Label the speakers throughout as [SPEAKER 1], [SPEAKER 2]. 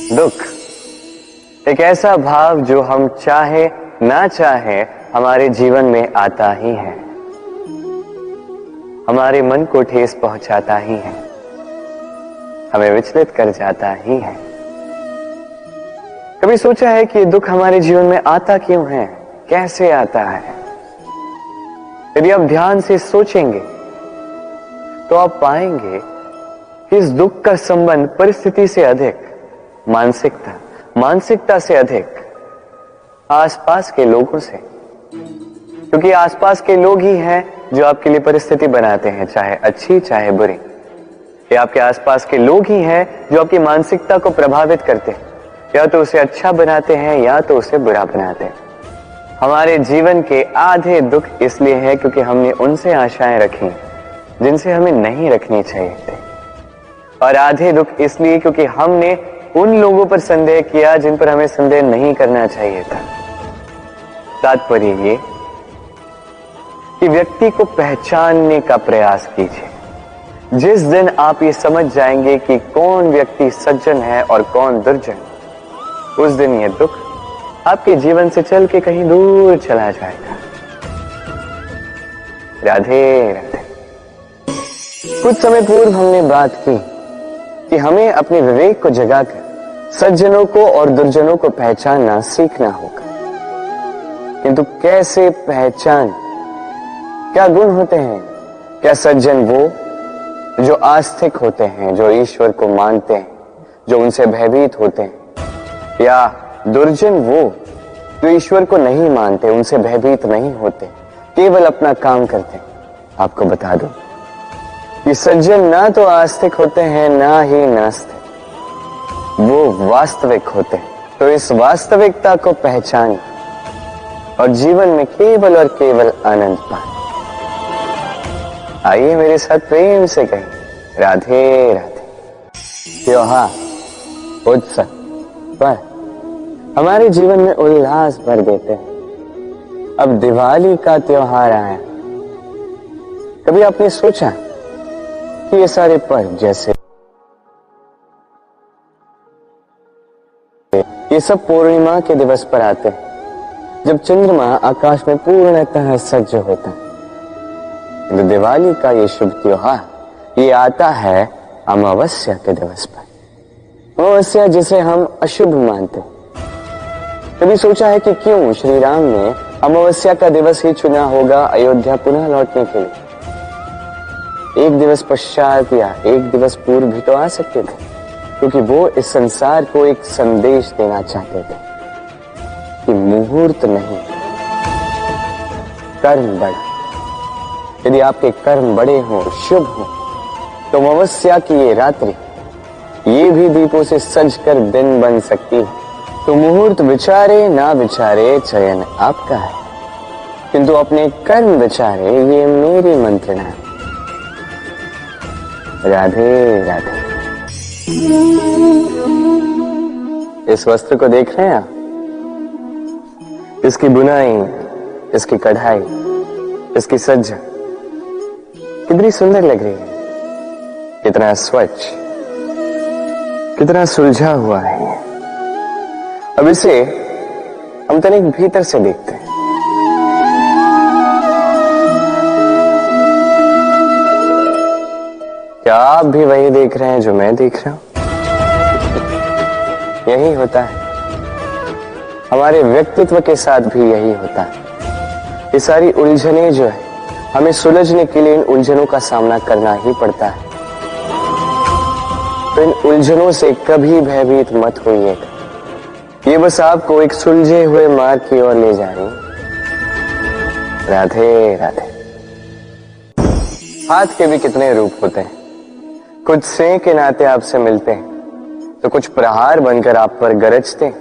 [SPEAKER 1] दुख एक ऐसा भाव जो हम चाहे ना चाहे हमारे जीवन में आता ही है, हमारे मन को ठेस पहुंचाता ही है, हमें विचलित कर जाता ही है। कभी सोचा है कि दुख हमारे जीवन में आता क्यों है, कैसे आता है? यदि आप ध्यान से सोचेंगे तो आप पाएंगे कि इस दुख का संबंध परिस्थिति से अधिक मानसिकता से अधिक आसपास के लोगों से, क्योंकि आसपास के लोग ही हैं जो आपके लिए परिस्थिति बनाते हैं, चाहे अच्छी चाहे बुरी। ये आपके आसपास के लोग ही हैं जो आपकी मानसिकता को प्रभावित करते हैं, या तो उसे अच्छा बनाते हैं या तो उसे बुरा बनाते हैं। हमारे जीवन के आधे दुख इसलिए है क्योंकि हमने उनसे आशाएं रखी जिनसे हमें नहीं रखनी चाहिए थी, और आधे दुख इसलिए क्योंकि हमने उन लोगों पर संदेह किया जिन पर हमें संदेह नहीं करना चाहिए था। तात्पर्य ये कि व्यक्ति को पहचानने का प्रयास कीजिए। जिस दिन आप ये समझ जाएंगे कि कौन व्यक्ति सज्जन है और कौन दुर्जन, उस दिन ये दुख आपके जीवन से चल के कहीं दूर चला जाएगा। राधे राधे। कुछ समय पूर्व हमने बात की कि हमें अपने विवेक को जगाकर सज्जनों को और दुर्जनों को पहचानना सीखना होगा। किंतु कैसे पहचान? क्या गुण होते हैं? क्या सज्जन वो जो आस्तिक होते हैं, जो ईश्वर को मानते हैं, जो उनसे भयभीत होते हैं, या दुर्जन वो जो ईश्वर को नहीं मानते, उनसे भयभीत नहीं होते, केवल अपना काम करते हैं? आपको बता दूं कि सज्जन ना तो आस्तिक होते हैं ना ही नास्तिक, वो वास्तविक होते हैं। तो इस वास्तविकता को पहचान और जीवन में केवल और केवल आनंद पाए। आइए मेरे साथ प्रेम से कहें, राधे राधे। त्योहार, उत्सव पर हमारे जीवन में उल्लास भर देते हैं। अब दिवाली का त्योहार आया। कभी आपने सोचा कि ये सारे पर्व, जैसे ये सब पूर्णिमा के दिवस पर आते हैं, जब चंद्रमा आकाश में पूर्णतः सज्ज होता है। तो दिवाली का ये शुभ त्योहार ये आता है अमावस्या के दिवस पर। अमावस्या जिसे हम अशुभ मानते हैं। कभी सोचा है कि क्यों श्री राम ने अमावस्या का दिवस ही चुना होगा अयोध्या पुनः लौटने के लिए? एक दिवस पश्चात या एक दिवस पूर्व भी तो आ सकते थे, क्योंकि वो इस संसार को एक संदेश देना चाहते थे कि मुहूर्त नहीं, कर्म बड़ा। यदि आपके कर्म बड़े हों, शुभ हों, तो अमावस्या की ये रात्रि ये भी दीपों से सज कर दिन बन सकती है। तो मुहूर्त विचारे ना विचारे, चयन आपका है, किंतु अपने कर्म विचारे, ये मेरी मंत्रणा है। राधे राधे। इस वस्त्र को देख रहे हैं आप? इसकी बुनाई, इसकी कढ़ाई, इसकी सज्जा कितनी सुंदर लग रही है, कितना स्वच्छ, कितना सुलझा हुआ है। अब इसे हम तनिक भीतर से देखते हैं। क्या आप भी वही देख रहे हैं जो मैं देख रहा हूं? यही होता है हमारे व्यक्तित्व के साथ भी, यही होता है। ये सारी उलझनें जो है, हमें सुलझने के लिए इन उलझनों का सामना करना ही पड़ता है। तो इन उलझनों से कभी भयभीत मत होइएगा, ये बस आपको एक सुलझे हुए मार्ग की ओर ले जा रही है। राधे राधे। हाथ के भी कितने रूप होते हैं। कुछ स्नेह के नाते आपसे मिलते हैं तो कुछ प्रहार बनकर आप पर गरजते हैं,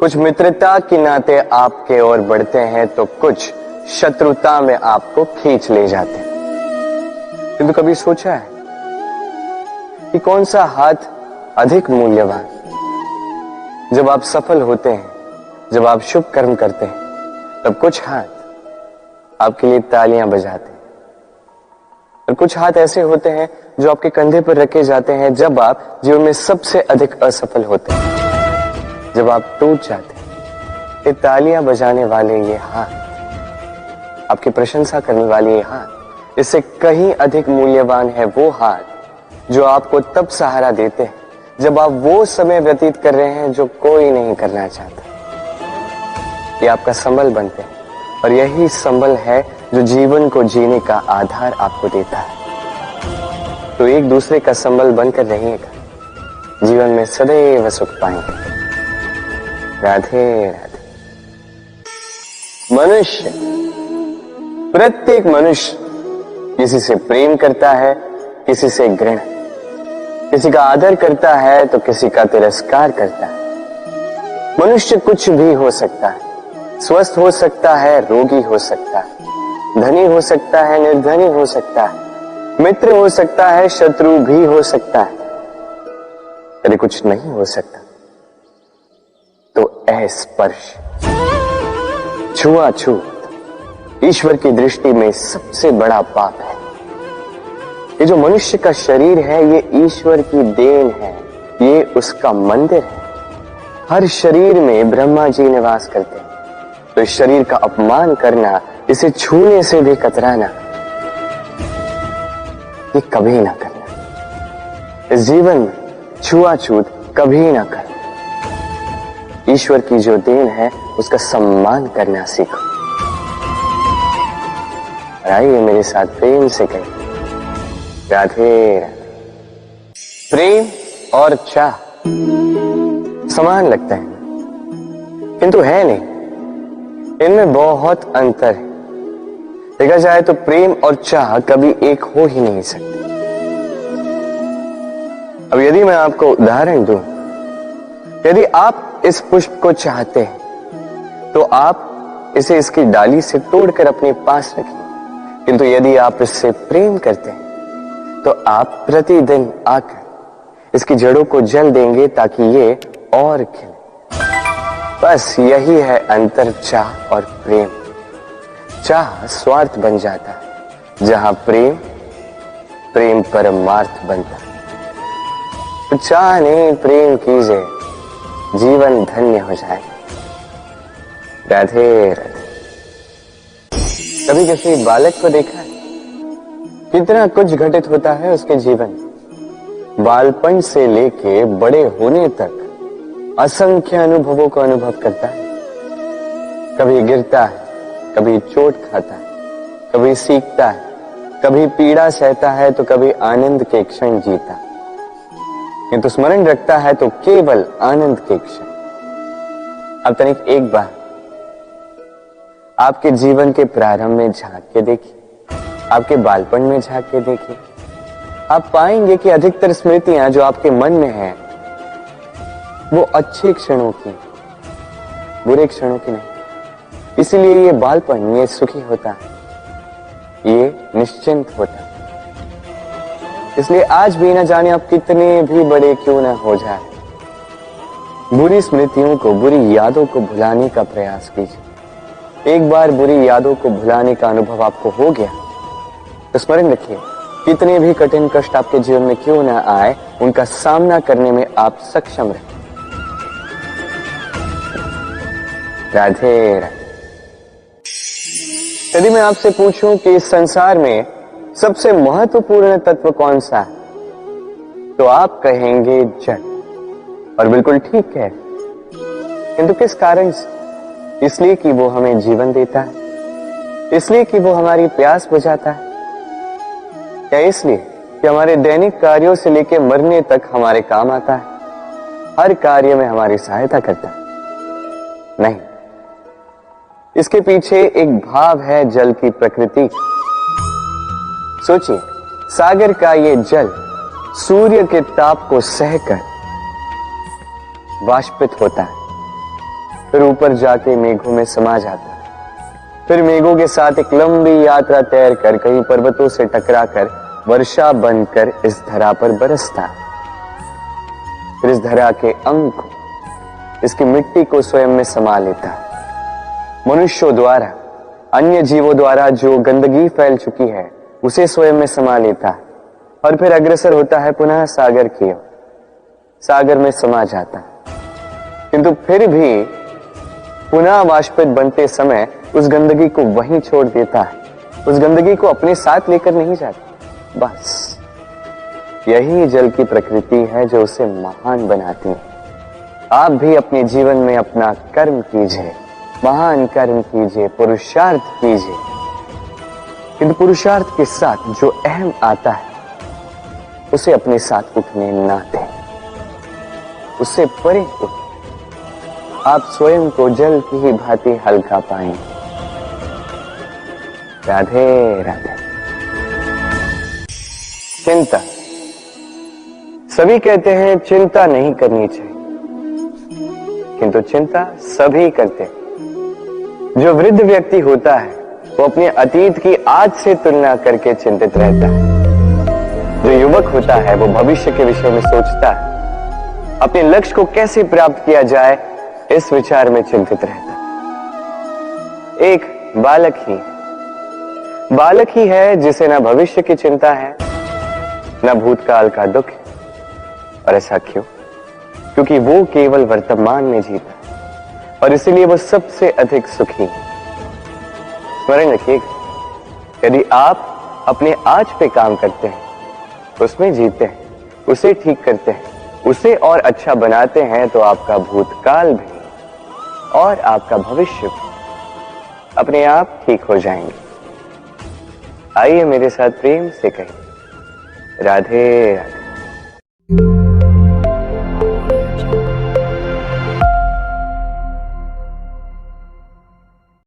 [SPEAKER 1] कुछ मित्रता के नाते आपके ओर बढ़ते हैं तो कुछ शत्रुता में आपको खींच ले जाते हैं। किंतु कभी सोचा है कि कौन सा हाथ अधिक मूल्यवान? जब आप सफल होते हैं, जब आप शुभ कर्म करते हैं, तब कुछ हाथ आपके लिए तालियां बजाते हैं, और कुछ हाथ ऐसे होते हैं जो आपके कंधे पर रखे जाते हैं जब आप जीवन में सबसे अधिक असफल होते हैं, जब आप टूट जाते हैं। ये तालियां बजाने वाले ये हाथ, आपकी प्रशंसा करने वाले ये हाथ, इससे कहीं अधिक मूल्यवान है वो हाथ जो आपको तब सहारा देते हैं जब आप वो समय व्यतीत कर रहे हैं जो कोई नहीं करना चाहता। ये आपका संबल बनते हैं और यही संबल है जो जीवन को जीने का आधार आपको देता है। तो एक दूसरे का संबल बनकर रहिएगा, जीवन में सदैव सुख पाएंगे। राधे राधे। मनुष्य, प्रत्येक मनुष्य किसी से प्रेम करता है, किसी से घृणा, किसी का आदर करता है तो किसी का तिरस्कार करता है। मनुष्य कुछ भी हो सकता है, स्वस्थ हो सकता है, रोगी हो सकता है, धनी हो सकता है, निर्धनी हो सकता है, मित्र हो सकता है, शत्रु भी हो सकता है, यदि कुछ नहीं हो सकता तो अस्पर्श, छुआछूत ईश्वर की दृष्टि में सबसे बड़ा पाप है। ये जो मनुष्य का शरीर है ये ईश्वर की देन है, ये उसका मंदिर है। हर शरीर में ब्रह्मा जी निवास करते हैं, तो इस शरीर का अपमान करना, इसे छूने से भी कतराना, ये कभी ना करना। इस जीवन में छुआछूत कभी ना करना। ईश्वर की जो देन है उसका सम्मान करना सीखो। आइए मेरे साथ प्रेम से कहिए, राधे राधे। प्रेम और चाह समान लगता है किंतु है नहीं, इनमें बहुत अंतर है। देखा जाए तो प्रेम और चाह कभी एक हो ही नहीं सकते। अब यदि मैं आपको उदाहरण दूं, यदि आप इस पुष्प को चाहते हैं तो आप इसे इसकी डाली से तोड़कर अपने पास रखें, किंतु यदि आप इससे प्रेम करते हैं तो आप प्रतिदिन आकर इसकी जड़ों को जल देंगे ताकि ये और खिले। बस यही है अंतर चाह और प्रेम। चाह स्वार्थ बन जाता है, जहां प्रेम प्रेम परमार्थ बनता है। तो चाह नहीं, प्रेम कीजिए, जीवन धन्य हो जाए। राधे राधे। कभी किसी बालक को देखा है कितना कुछ घटित होता है उसके जीवन, बालपन से लेके बड़े होने तक असंख्य अनुभवों को अनुभव करता है। कभी गिरता है, कभी चोट खाता है, कभी सीखता है, कभी पीड़ा सहता है तो कभी आनंद के क्षण जीता, किंतु स्मरण रखता है तो केवल आनंद के क्षण। अब तनिक एक बार आपके जीवन के प्रारंभ में झांक के देखिए, आपके बालपन में झांक के देखिए, आप पाएंगे कि अधिकतर स्मृतियां जो आपके मन में हैं वो अच्छे क्षणों की, बुरे क्षणों की नहीं। इसीलिए ये बालपन ये सुखी होता है, ये निश्चिंत होता है। इसलिए आज भी न जाने आप कितने भी बड़े क्यों ना हो जाए, बुरी स्मृतियों को, बुरी यादों को भुलाने का प्रयास कीजिए। एक बार बुरी यादों को भुलाने का अनुभव आपको हो गया तो स्मरण रखिए, कितने भी कठिन कष्ट आपके जीवन में क्यों ना आए, उनका सामना करने में आप सक्षम रहे। राधे राधे। यदि मैं आपसे पूछूं कि इस संसार में सबसे महत्वपूर्ण तत्व कौन सा है, तो आप कहेंगे जल। और बिल्कुल ठीक है, किंतु किस कारण से? इसलिए कि वो हमें जीवन देता है, इसलिए कि वो हमारी प्यास बुझाता है, या इसलिए कि हमारे दैनिक कार्यों से लेकर मरने तक हमारे काम आता है, हर कार्य में हमारी सहायता करता है? नहीं, इसके पीछे एक भाव है जल की प्रकृति। सोचिए, सागर का ये जल सूर्य के ताप को सहकर वाष्पित होता है, फिर ऊपर जाके मेघों में समा जाता है, फिर मेघों के साथ एक लंबी यात्रा तैर कर कहीं पर्वतों से टकराकर वर्षा बनकर इस धरा पर बरसता है। फिर इस धरा के अंग को, इसकी मिट्टी को स्वयं में समा लेता है। मनुष्यों द्वारा, अन्य जीवों द्वारा जो गंदगी फैल चुकी है उसे स्वयं में समा लेता है, और फिर अग्रसर होता है पुनः सागर की ओर। सागर में समा जाता है, किंतु फिर भी पुनः वाष्पित बनते समय उस गंदगी को वहीं छोड़ देता है, उस गंदगी को अपने साथ लेकर नहीं जाता। बस यही जल की प्रकृति है जो उसे महान बनाती है। आप भी अपने जीवन में अपना कर्म कीजिए, महान कर्म कीजिए, पुरुषार्थ कीजिए, किंतु पुरुषार्थ के साथ जो अहम आता है उसे अपने साथ उठने ना दें, उससे परे उठें। आप स्वयं को जल की ही भांति हल्का पाएंगे। राधे राधे। चिंता, सभी कहते हैं चिंता नहीं करनी चाहिए, किंतु चिंता सभी करते हैं। जो वृद्ध व्यक्ति होता है वो अपने अतीत की आज से तुलना करके चिंतित रहता है। जो युवक होता है वो भविष्य के विषय में सोचता है, अपने लक्ष्य को कैसे प्राप्त किया जाए इस विचार में चिंतित रहता है। एक बालक ही है जिसे न भविष्य की चिंता है न भूतकाल का दुख है। और ऐसा क्यों? क्योंकि वो केवल वर्तमान में जीता है और इसीलिए वो सबसे अधिक सुखी है। स्मरण रखिएगा, यदि आप अपने आज पे काम करते हैं, उसमें जीते हैं, उसे ठीक करते हैं, उसे और अच्छा बनाते हैं, तो आपका भूतकाल भी और आपका भविष्य भी अपने आप ठीक हो जाएंगे। आइए मेरे साथ प्रेम से कहें, राधे राधे।